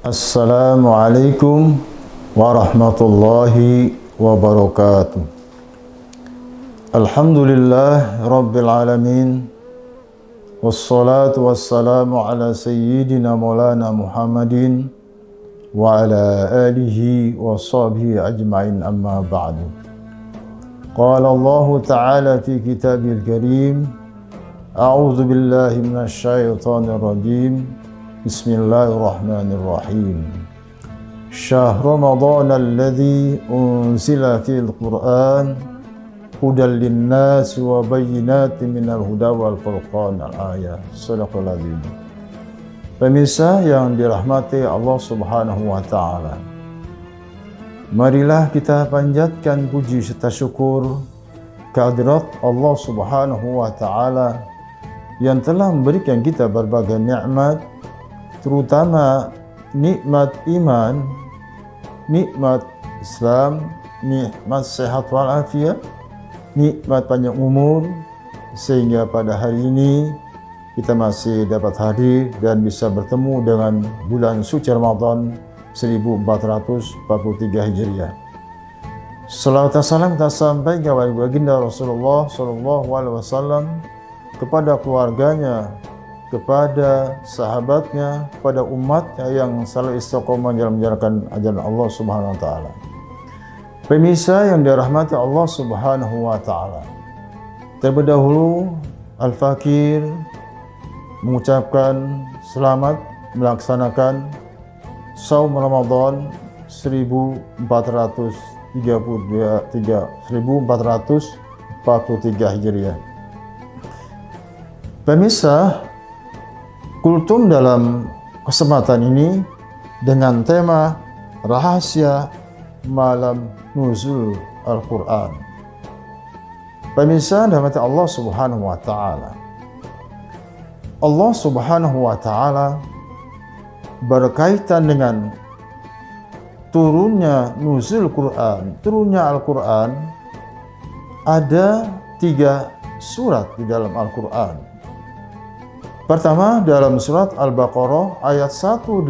Assalamualaikum warahmatullahi wabarakatuh. Alhamdulillah Rabbil Alamin. Wassalatu wassalamu ala sayyidina maulana Muhammadin wa ala alihi wa sahbihi ajma'in, amma ba'du. Qala Allah Ta'ala fi kitabil karim, a'udzu billahi minasy syaithanir rajim. Bismillahirrahmanirrahim. Syahr Ramadan alladzi unzila fil Qur'an hudan linnas wa bayyinatin minal huda wal furqan. Al-ayat. Shadaqal adzim. Pemirsa yang dirahmati Allah Subhanahu wa taala, marilah kita panjatkan puji serta syukur kehadirat Allah Subhanahu wa taala yang telah memberikan kita berbagai nikmat, terutama nikmat iman, nikmat Islam, nikmat sehat walafiat, nikmat panjang umur, sehingga pada hari ini kita masih dapat hadir dan bisa bertemu dengan bulan suci Ramadan 1443 Hijriah. Salawat dan salam kita sampaikan kepada baginda Rasulullah SAW, kepada keluarganya, kepada sahabatnya, kepada umatnya yang selalu istiqomah dalam menjalankan ajaran Allah Subhanahu wa taala. Pemirsa yang dirahmati Allah Subhanahu wa taala, terlebih dahulu Al-Fakir mengucapkan selamat melaksanakan Shaum Ramadan 1443 Hijriah. Pemirsa, kultum dalam kesempatan ini dengan tema rahasia malam nuzul Al-Quran. Pemirsa dirahmati Allah Subhanahu wa taala, Allah Subhanahu wa taala berkaitan dengan turunnya nuzul Quran, turunnya Al-Quran, ada 3 surat di dalam Al-Quran. Pertama dalam surat Al-Baqarah ayat 185.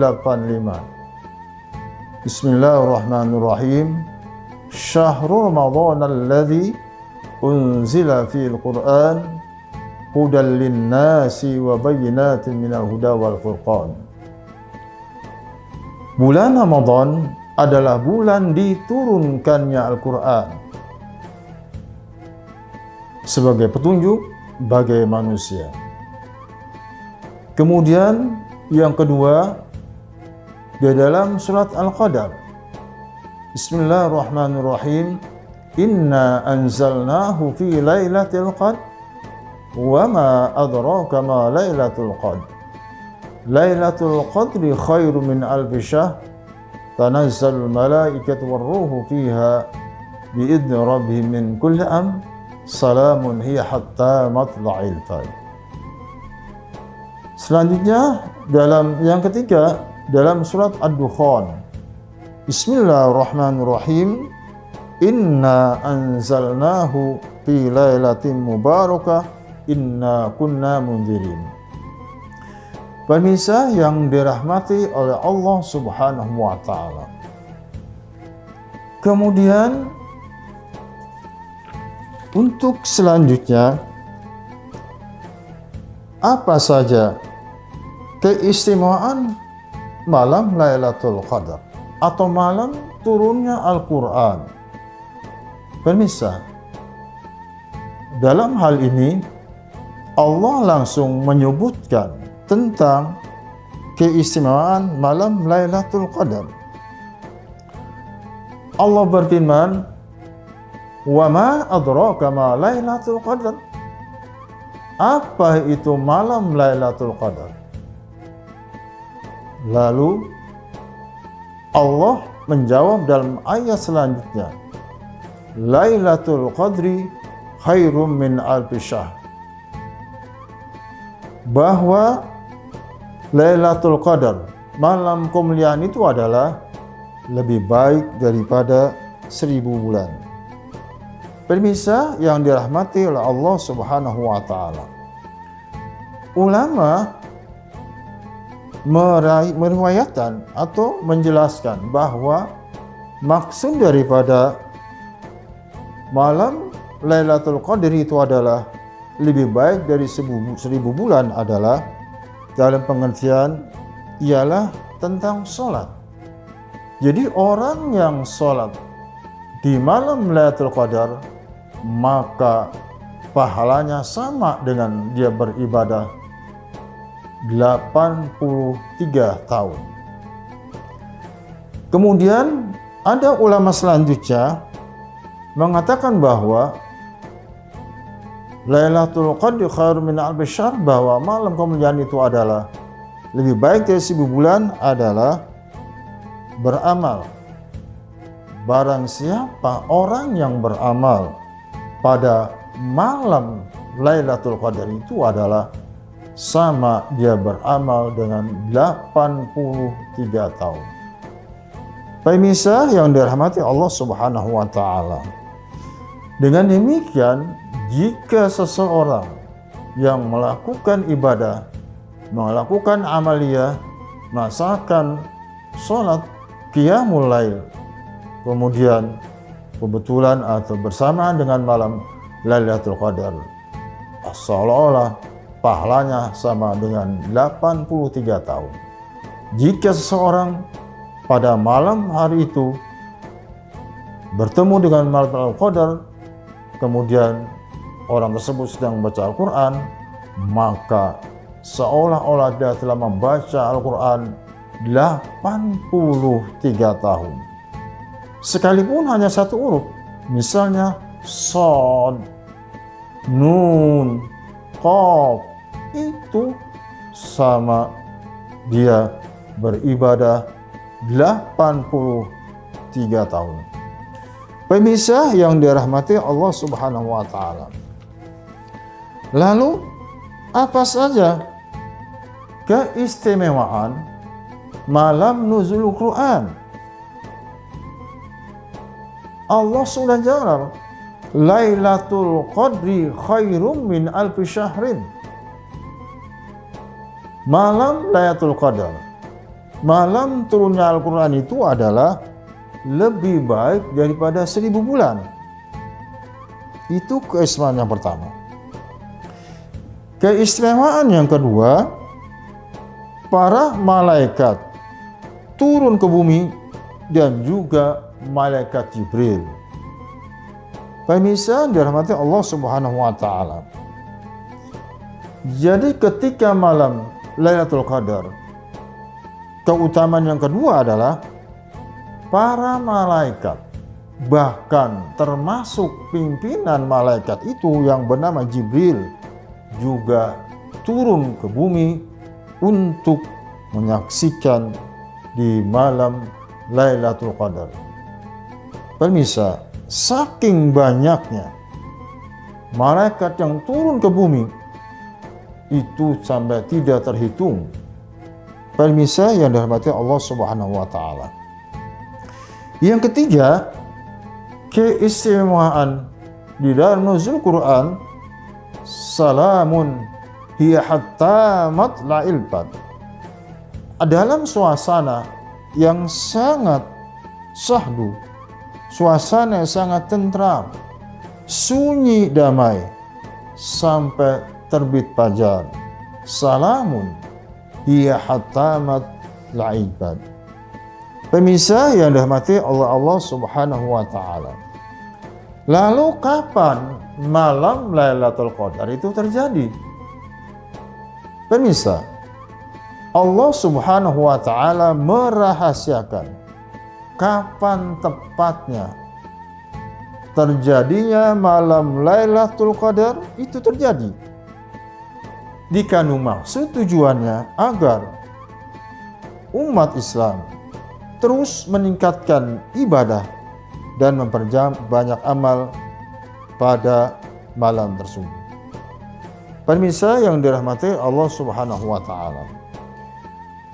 Bismillahirrahmanirrahim. Syahrul Ramadan alladzi unzila fil Qur'an hudan linnasi wa bayyinatin minal huda wal furqan. Bulan Ramadan adalah bulan diturunkannya Al-Quran sebagai petunjuk bagi manusia. Kemudian yang kedua di dalam surat Al-Qadar, Bismillahirrahmanirrahim. Inna anzalnahu fi lailatul qadr wa ma adraka ma lailatul qadr. Lailatul qadri khairum min alfi syahr tanazzalul malaikatu warruhu fiha biidzni rabbihim min kulli amr salamun hiya hatta matla'il fajr. Selanjutnya dalam yang ketiga dalam surat Ad-Dukhan, Bismillahirrahmanirrahim. Inna anzalnahu fi lailatin mubarakah inna kunna munzirin. Pemirsa yang dirahmati oleh Allah Subhanahu wa taala. Kemudian untuk selanjutnya, apa saja keistimewaan malam Lailatul Qadar atau malam turunnya Al-Quran? Pemirsa, dalam hal ini Allah langsung menyebutkan tentang keistimewaan malam Lailatul Qadar. Allah berfirman, "Wa ma adraka ma Lailatul Qadar." Apa itu malam Lailatul Qadar? Lalu Allah menjawab dalam ayat selanjutnya, Lailatul Qadri khairum min alfi syahr. Bahwa Lailatul Qadar, malam kemuliaan itu adalah lebih baik daripada 1000 bulan. Pemirsa yang dirahmati oleh Allah Subhanahu wa taala. Ulama meriwayatkan atau menjelaskan bahwa maksud daripada malam Lailatul Qadar itu adalah lebih baik dari 1000 bulan adalah dalam pengertian ialah tentang sholat. Jadi orang yang sholat di malam Lailatul Qadar maka pahalanya sama dengan dia beribadah 83 tahun. Kemudian ada ulama selanjutnya mengatakan bahwa Lailatul Qadar khairun min alfi syahr, bahwa malam kemuliaan itu adalah lebih baik dari 1000 bulan adalah beramal. Barang siapa orang yang beramal pada malam Lailatul Qadar itu adalah sama dia beramal dengan 83 tahun. Pemirsa yang dirahmati Allah Subhanahu wa taala. Dengan demikian, jika seseorang yang melakukan ibadah, melakukan amaliyah, melaksanakan sholat qiyamul lail, kemudian kebetulan atau bersamaan dengan malam Lailatul Qadar, seolah-olah pahalanya sama dengan 83 tahun. Jika seseorang pada malam hari itu bertemu dengan malam Lailatul Qadar, kemudian orang tersebut sedang membaca Al-Quran, maka seolah-olah dia telah membaca Al-Quran 83 tahun. Sekalipun hanya satu huruf, misalnya Shad, Nun, Qaf, itu sama dia beribadah 83 tahun. Pemirsa yang dirahmati Allah Subhanahu wa taala. Lalu apa saja keistimewaan malam nuzul Quran? Allah sudah jawab, Lailatul Qadri khairum min alfi syahrin. Malam Lailatul Qadar, malam turunnya Al-Quran itu adalah lebih baik daripada 1000 bulan. Itu keistimewaan yang pertama. Keistimewaan yang kedua, para malaikat turun ke bumi dan juga malaikat Jibril. Pemirsa dirahmati Allah Subhanahu wa taala. Jadi ketika malam Lailatul Qadar, keutamaan yang kedua adalah para malaikat, bahkan termasuk pimpinan malaikat itu yang bernama Jibril, juga turun ke bumi untuk menyaksikan di malam Lailatul Qadar. Pemirsa, saking banyaknya malaikat yang turun ke bumi itu sampai tidak terhitung. Pemirsa yang dirahmati Allah Subhanahu wa taala. Yang ketiga, keistimewaan di dalam nuzul Quran, salamun hiya hatta matla'il fajr. Dalam suasana yang sangat syahdu, suasana yang sangat tentram, sunyi damai sampai terbit fajar. Salamun hiya hatta matla'il fajr. Pemirsa yang dirahmati Allah Subhanahu wa taala. Lalu kapan malam Lailatul Qadar itu terjadi? Pemirsa, Allah Subhanahu wa taala merahasiakan kapan tepatnya terjadinya malam Lailatul Qadar itu terjadi. Dikandung maksud tujuannya agar umat Islam terus meningkatkan ibadah dan memperbanyak amal pada malam tersebut. Pemirsa yang dirahmati Allah Subhanahu wa taala.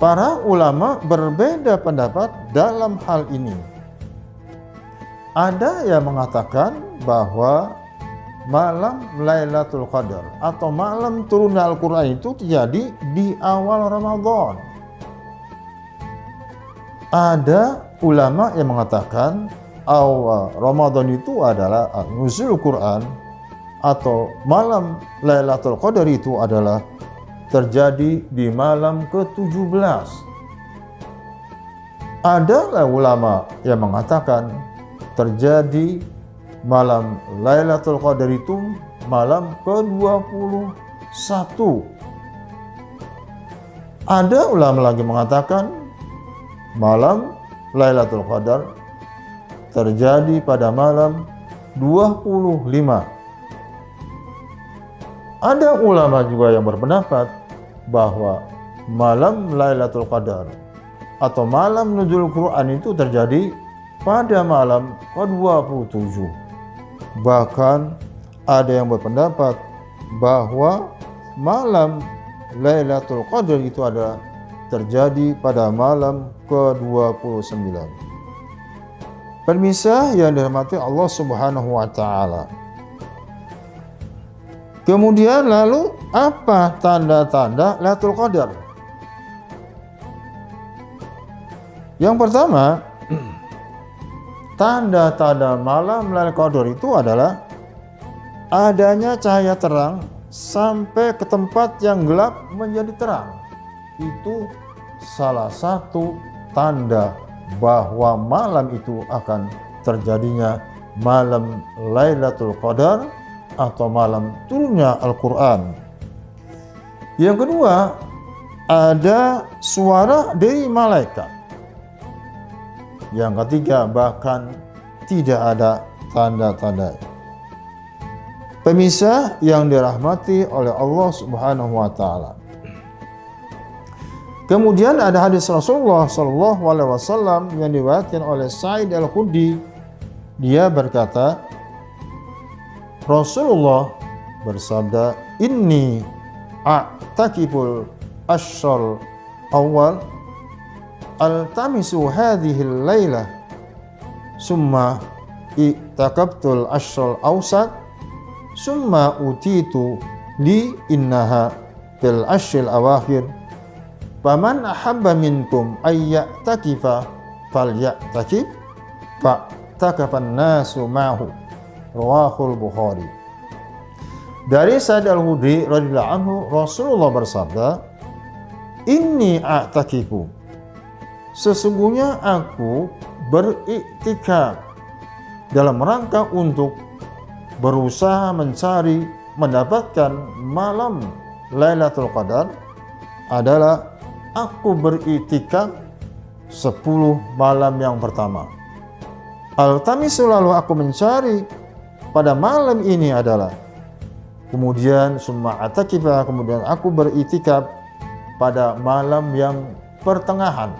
Para ulama berbeda pendapat dalam hal ini. Ada yang mengatakan bahwa malam Lailatul Qadar atau malam turunnya Al-Quran itu terjadi di awal Ramadan. ada ulama yang mengatakan awal Ramadan itu adalah nuzul Quran, atau malam Lailatul Qadar itu adalah terjadi di malam ke-17. Ada ulama yang mengatakan terjadi malam Lailatul Qadar itu malam ke-21. Ada ulama lagi mengatakan malam Lailatul Qadar terjadi pada malam 25. Ada ulama juga yang berpendapat bahwa malam Lailatul Qadar atau malam nuzul Quran itu terjadi pada malam ke-27. Bahkan ada yang berpendapat bahwa malam Lailatul Qadar itu adalah terjadi pada malam ke-29. Pemirsa yang dirahmati Allah Subhanahu wa taala. Kemudian lalu apa tanda-tanda Lailatul Qadar? Yang pertama, tanda-tanda malam Lailatul Qadar itu adalah adanya cahaya terang sampai ke tempat yang gelap menjadi terang. Itu salah satu tanda bahwa malam itu akan terjadinya malam Lailatul Qadar atau malam turunnya Al-Quran. Yang kedua, ada suara dari malaikat. Yang ketiga, bahkan tidak ada tanda-tanda. Pemirsa yang dirahmati oleh Allah Subhanahu wa taala. Kemudian ada hadis Rasulullah sallallahu alaihi wasallam yang diriwayatkan oleh Sa'id Al-Khudri. Dia berkata, Rasulullah bersabda, "Inni a'takiful asyral awal altamisu hadhihi al-lailah summa i'takabtul asyral awsat summa utitu li innaha fil ashril awakhir faman ahabba minkum ayya'takifa falya'takif fa'takafan nasu ma'hu." Rawahul Bukhari. Dari Sa'id Al-Khudri radhiyallahu anhu, Rasulullah bersabda, "Inni a'takifu." Sesungguhnya aku beriktikaf dalam rangka untuk berusaha mencari mendapatkan malam Lailatul Qadar adalah aku beriktikaf 10 malam yang pertama. Altamisu, lalu aku mencari pada malam ini adalah, kemudian summa atakifa, kemudian aku beritikaf pada malam yang pertengahan.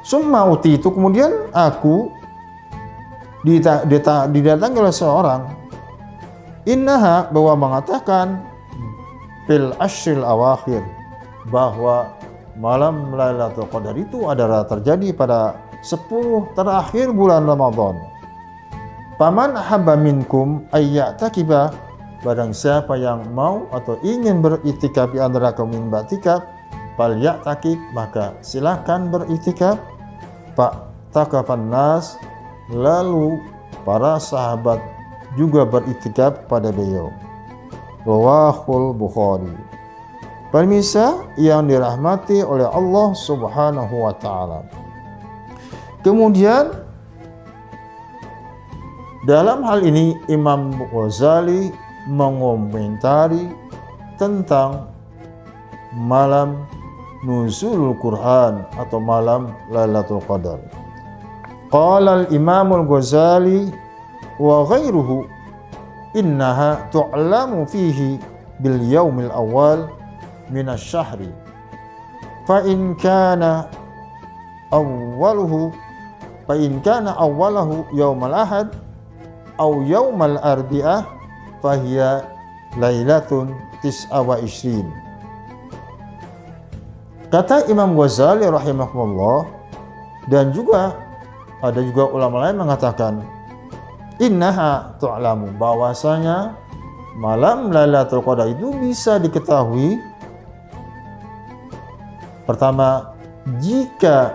Summa uti itu, kemudian aku didatangi oleh seorang, innaha, bahwa mengatakan fil ashril awakhir, bahwa malam Lailatul Qadar itu adalah terjadi pada 10 terakhir bulan Ramadan. Paman ahabba minkum ayya'takiba, barang siapa yang mau atau ingin beriktikaf di antara kaum yang beriktikaf, falya'takif, maka silakan beriktikaf. Fa'takafan nas, lalu para sahabat juga beriktikaf pada beliau. Rawahul Bukhari. Pemirsa yang dirahmati oleh Allah Subhanahu wa taala. Kemudian dalam hal ini Imam Ghazali mengomentari tentang malam nuzulul Quran atau malam Lailatul Qadar. Qala al-Imam al-Ghazali wa ghairuhu innaha tu'lamu fihi bil yaumil awal min asy-syahri fa in kana awwaluhu yaumal ahad au yaumal arbi'ah fahiya lailatun 29. Kata Imam Ghazali rahimahullah, dan juga ada juga ulama lain mengatakan innaha tu'lamu, bahwasanya malam Lailatul Qadar itu bisa diketahui pertama jika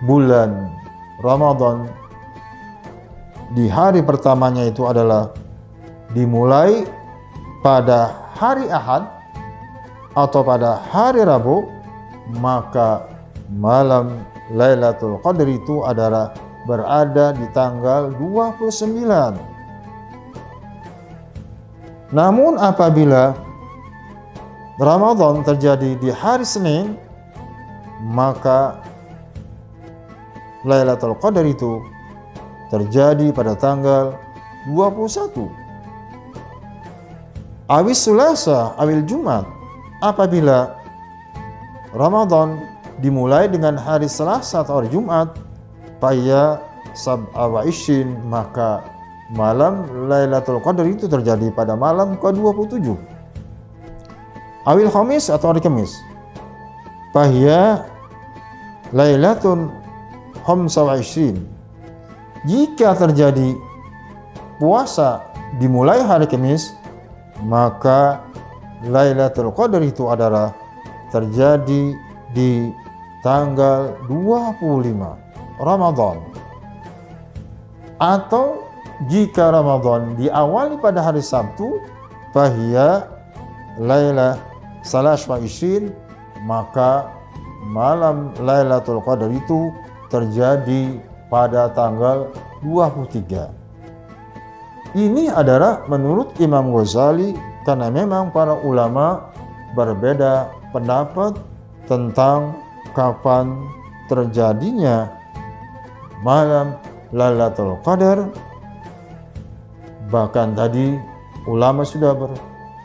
bulan Ramadan di hari pertamanya itu adalah dimulai pada hari Ahad atau pada hari Rabu, maka malam Lailatul Qadar itu adalah berada di tanggal 29. Namun apabila Ramadan terjadi di hari Senin, maka Lailatul Qadar itu terjadi pada tanggal 21. Awis Sulasa, awil Jumat, apabila Ramadan dimulai dengan hari Selasa atau hari Jumat, faya sab'a wa isyin, maka malam Lailatul Qadar itu terjadi pada malam ke-27. Awil Khamis atau hari Kamis, faya Lailatul Khamsa wa isyin. Jika terjadi puasa dimulai hari Kamis, maka Lailatul Qadar itu adalah terjadi di tanggal 25 Ramadan. Atau jika Ramadan diawali pada hari Sabtu, fahiya Lailah Salas wa Isyin, maka malam Lailatul Qadar itu terjadi pada tanggal 23. Ini adalah menurut Imam Ghazali, karena memang para ulama berbeda pendapat tentang kapan terjadinya malam Lailatul Qadar. Bahkan tadi ulama sudah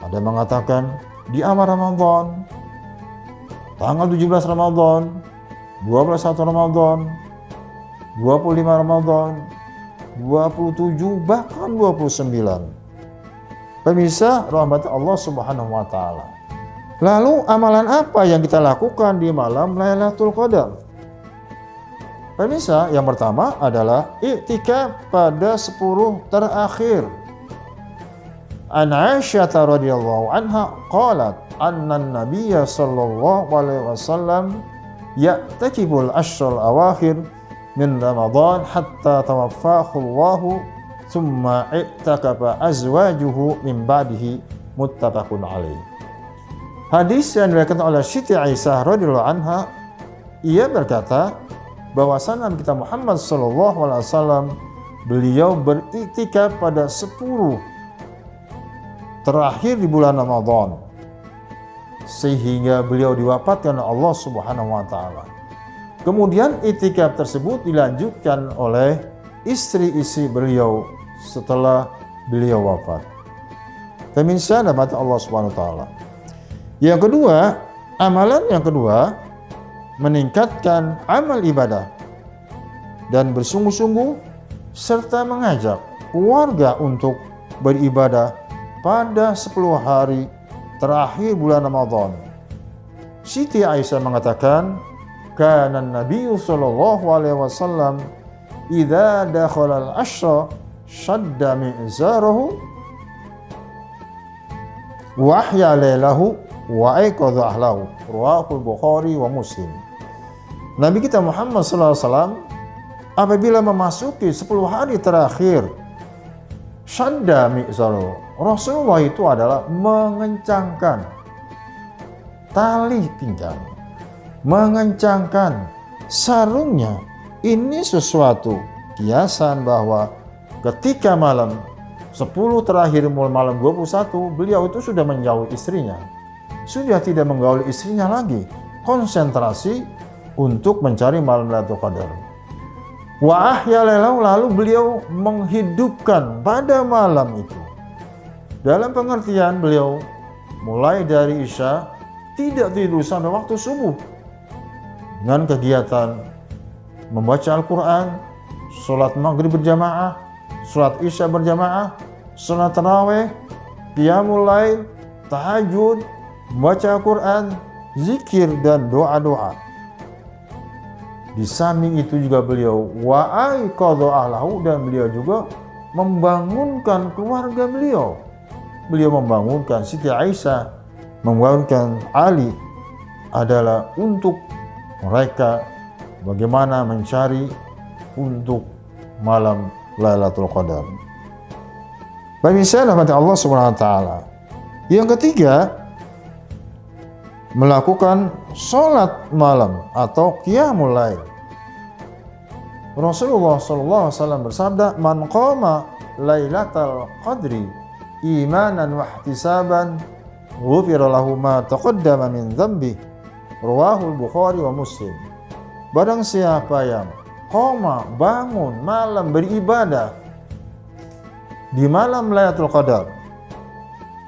ada mengatakan di awal Ramadan, tanggal 17 Ramadan, 21 Ramadan, 25 Ramadan, 27, bahkan 29. Pemirsa rahmat Allah Subhanahu wa taala. Lalu amalan apa yang kita lakukan di malam Lailatul Qadar? Pemirsa, yang pertama adalah i'tikaf pada 10 terakhir. An Aisyah radhiyallahu anha qalat anna an-nabiyya sallallahu alaihi wasallam ya'takibul ashr al-awakhir min Ramadan hatta tawaffahu Allah, thumma i'takafa azwajuhu min ba'dihi, muttafaqun alaih. Hadis yang diriwayatkan oleh Siti Aisyah radhiyallahu anha, ia berkata bahwasanya Nabi kita Muhammad sallallahu alaihi wasallam beliau beriktikaf pada 10 terakhir di bulan Ramadan sehingga beliau diwafatkan oleh Allah Subhanahu wa taala. Kemudian iktikaf tersebut dilanjutkan oleh istri-istri beliau setelah beliau wafat. Pemirsa dapat Allah Subhanahu wa taala. Yang kedua, amalan yang kedua, meningkatkan amal ibadah dan bersungguh-sungguh serta mengajak keluarga untuk beribadah pada 10 hari terakhir bulan Ramadan. Siti Aisyah mengatakan, kana Nabi sallallahu alaihi wasallam idza dakhala al-ashra shadda mi'zarahu wa ahya lailahu wa aiqadha ahlahu, rawahu Bukhari wa Muslim. Nabi kita Muhammad sallallahu alaihi wasallam apabila memasuki 10 hari terakhir, shadda mi'zarahu, Rasulullah itu adalah mengencangkan tali pinggang, mengencangkan sarungnya. Ini sesuatu kiasan bahwa ketika malam 10 terakhir malam 21, beliau itu sudah menjauhi istrinya, sudah tidak menggauli istrinya lagi, konsentrasi untuk mencari malam Lailatul Qadar. Wa ahya lailahu, lalu beliau menghidupkan pada malam itu. Dalam pengertian beliau mulai dari Isya tidak tidur sampai waktu subuh dengan kegiatan membaca Al-Quran, sholat maghrib berjamaah, sholat Isya berjamaah, sholat tarawih, qiyamul lail, tahajud, membaca Al-Quran, zikir dan doa-doa. Di samping itu juga beliau wa'aiqadha ahlahu, dan beliau juga membangunkan keluarga beliau. Beliau membangunkan Siti Aisyah, membangunkan Ali adalah untuk mereka bagaimana mencari untuk malam Lailatul Qadar. Pemirsa rahmati Allah Subhanahu wa taala. Yang ketiga, melakukan sholat malam atau qiyamul lail. Rasulullah sallallahu alaihi wasallam bersabda, "Man qama lailatal qadri imanan wa ihtisaban, ghufira lahu ma taqaddama min dhanbi." Rawahul Bukhari wa Muslim. Barang siapa yang qama, bangun malam beribadah di malam Lailatul Qadar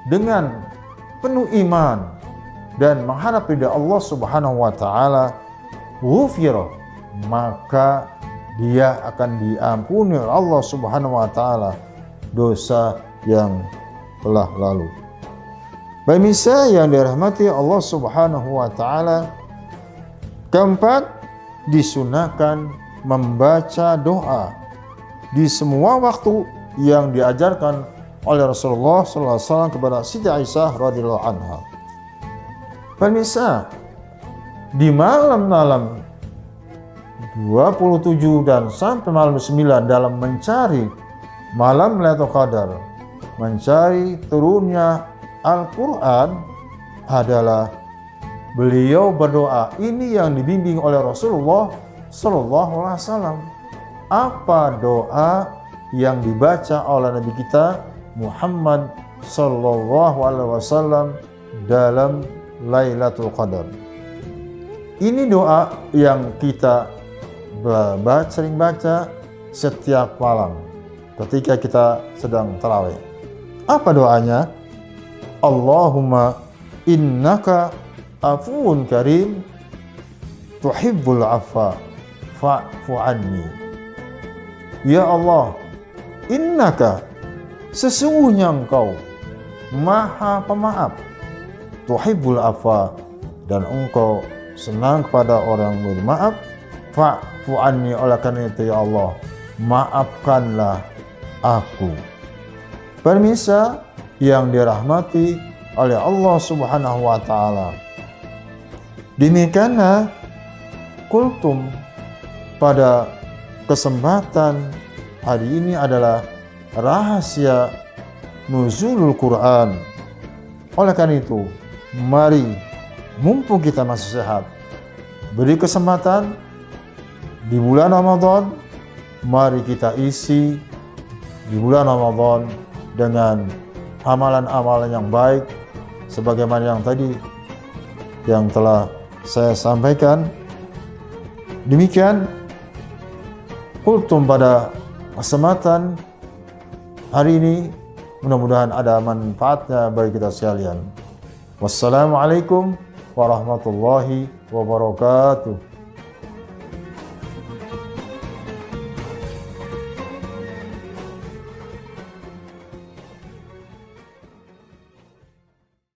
dengan penuh iman dan mengharap ridha Allah Subhanahu wa taala, ghufira, maka dia akan diampuni oleh Allah Subhanahu wa taala dosa yang telah lalu. Pemirsa yang dirahmati Allah Subhanahu wa taala, keempat, disunahkan membaca doa di semua waktu yang diajarkan oleh Rasulullah sallallahu alaihi wasallam kepada Siti Aisyah radhiyallahu anha. Pemirsa, di malam-malam 27 dan sampai malam 9 dalam mencari malam Lailatul Qadar, mencari turunnya Al-Quran adalah beliau berdoa. Ini yang dibimbing oleh Rasulullah sallallahu alaihi wasallam. Apa doa yang dibaca oleh Nabi kita Muhammad sallallahu alaihi wasallam dalam Lailatul Qadar? Ini doa yang kita sering baca setiap malam ketika kita sedang tarawih. Apa doanya? Allahumma innaka afuwun karim tuhibbul afwa fa'fu anni. Ya Allah, innaka, sesungguhnya Engkau Maha Pemaaf, tuhibbul afwa, dan Engkau senang kepada orang bermaaf, fa'fu anni, oleh karena itu ya Allah, maafkanlah aku. Pemirsa yang dirahmati oleh Allah Subhanahu wa taala, demikianlah kultum pada kesempatan hari ini adalah rahasia nuzulul Quran. Oleh karena itu, mari mumpung kita masih sehat, beri kesempatan di bulan Ramadan, mari kita isi di bulan Ramadan dengan amalan-amalan yang baik sebagaimana yang tadi yang telah saya sampaikan. Demikian kultum pada kesempatan hari ini, mudah-mudahan ada manfaatnya bagi kita sekalian. Wassalamualaikum warahmatullahi wabarakatuh.